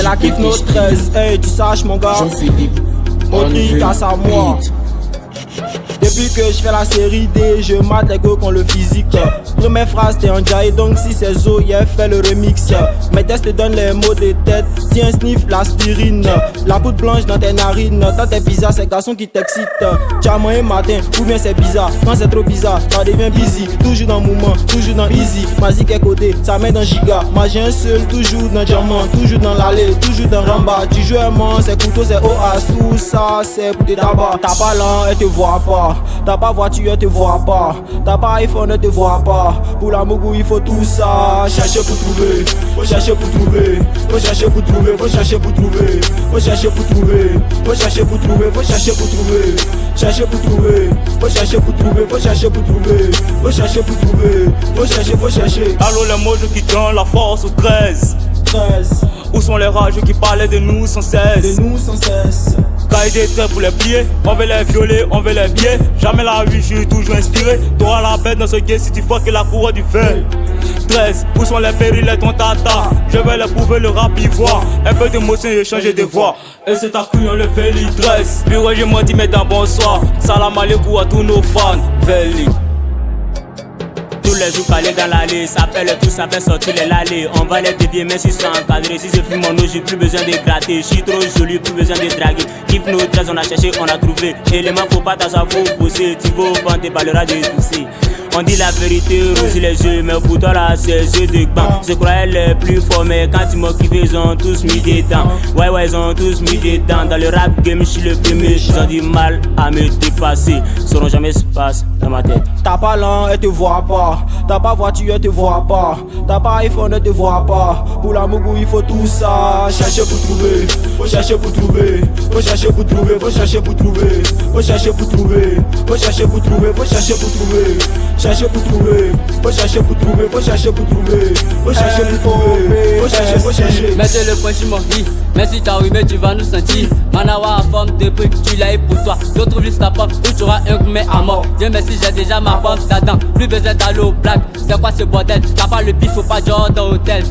la kiffe nos 13. Hey, tu saches mon gars, Audrey casse à moi. Depuis que je fais la série D, je mate les go contre le physique. Première phrase t'es en jail, donc si c'est Zo, yeah, fais le remix. Mes tests te donnent les mots de tête, tiens sniff l'aspirine. La poudre blanche dans tes narines, quand t'es bizarre, c'est garçon qui t'excite. Tu as moyen matin, ou bien c'est bizarre, quand c'est trop bizarre, ça devient busy. Toujours dans le mouvement, toujours dans easy. Ma zik est côté, ça met dans giga. Moi j'ai un seul, toujours dans diamant, toujours dans l'allée, toujours dans ramba. Tu joues un man, c'est couteau, c'est OAS, tout ça c'est pour tes tabacs. T'as pas l'an, elle te voit pas. T'as pas voiture, elle te voit pas. T'as pas iPhone, elle te voit pas. Pour la mougou, il faut tout ça. Chercher pour trouver, faut chercher pour trouver. Faut chercher pour trouver, faut chercher pour trouver. Faut chercher pour trouver, faut chercher pour trouver. Faut chercher pour trouver, chercher pour trouver. Faut chercher pour trouver, faut chercher pour trouver. Faut chercher pour trouver, faut chercher, faut chercher. Allô les mots qui donnent la force aux 13. Où sont les rages qui parlaient de nous sans cesse? De nous sans cesse. Quand il est très pour les plier, on veut les violer, on veut les biais. Jamais la vie, je suis toujours inspiré. T'auras la bête dans ce game si tu vois que la cour du fer. 13, où sont les périls et ton tata? Je vais les prouver le rap ivoire. Un peu d'émotion et changer de voix. Et c'est ta couille, on le fait les 13. Bureau, je m'en dis, mais d'un bonsoir. Salam alaikum à tous nos fans. Veli. Tous les jours calés dans l'allée, ça fait le tout, ça fait sortir les lalés. On va les dévier, mais si c'est encadré. Si je fume mon eau, j'ai plus besoin de gratter. J'suis trop joli, plus besoin de draguer. Kiffe nos 13, on a cherché, on a trouvé. Élément, faut pas t'asseoir, faut pousser. Tu veux vendre, t'es pas le ras de tousser. On dit la vérité, rougis les yeux, mais pour toi là c'est yeux de gants. Je croyais les plus forts, mais quand ils m'ont kiffé, ils ont tous mis des dents. Ouais, ils ont tous mis des dents. Dans le rap game, je suis le premier. Ils ont du mal à me dépasser. Sauront jamais se passe dans ma tête. T'as pas l'an, elle te voit pas. T'as pas voiture, elle te voit pas. T'as pas iPhone, elle te voit pas. Pour la mougou, il faut tout ça. Chercher pour trouver, faut chercher pour trouver. Faut chercher pour trouver, faut chercher pour trouver. Faut chercher pour trouver, faut chercher pour trouver. Faut chercher pour trouver. Chercher pour trouver, faut chercher pour trouver, faut chercher pour trouver, faut chercher pour trouver, faut chercher, faut chercher. Mettez le point sur mon vie, mais si t'as arrivé, tu vas nous sentir. Manawa en forme de brique, tu l'as eu pour toi. D'autres juste ta pomme, où tu auras un mais à mort. Dieu merci, j'ai déjà ma pomme d'Adam. Plus besoin d'aller au black, c'est quoi ce bordel? T'as pas le bif, faut pas genre dans l'hôtel.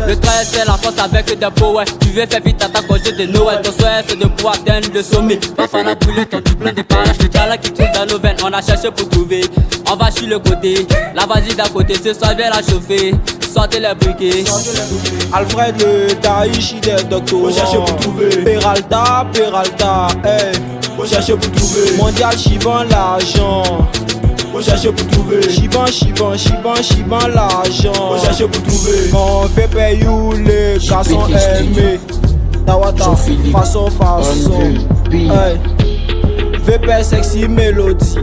Le 13 c'est la force avec des poètes. Tu veux faire vite, t'attends congé de Noël. Ton souhait c'est de pouvoir atteindre le sommet. Pas fan à brûler ton tout plein de parages. Le talent qui coule dans nos veines, on a cherché pour trouver. On va sur le côté, la vas-y d'à côté, ce soir viens la chauffer. Sortez les briquets. Alfred le Taichi des doctorants. Faut chercher pour trouver. Peralta, hey. Faut chercher pour trouver. Mondial Chiban l'argent. Faut chercher pour trouver. Chiban l'argent. Faut chercher pour trouver. On fait payer les garçons aimés. Tawata, façon. Hey. VP sexy mélodie.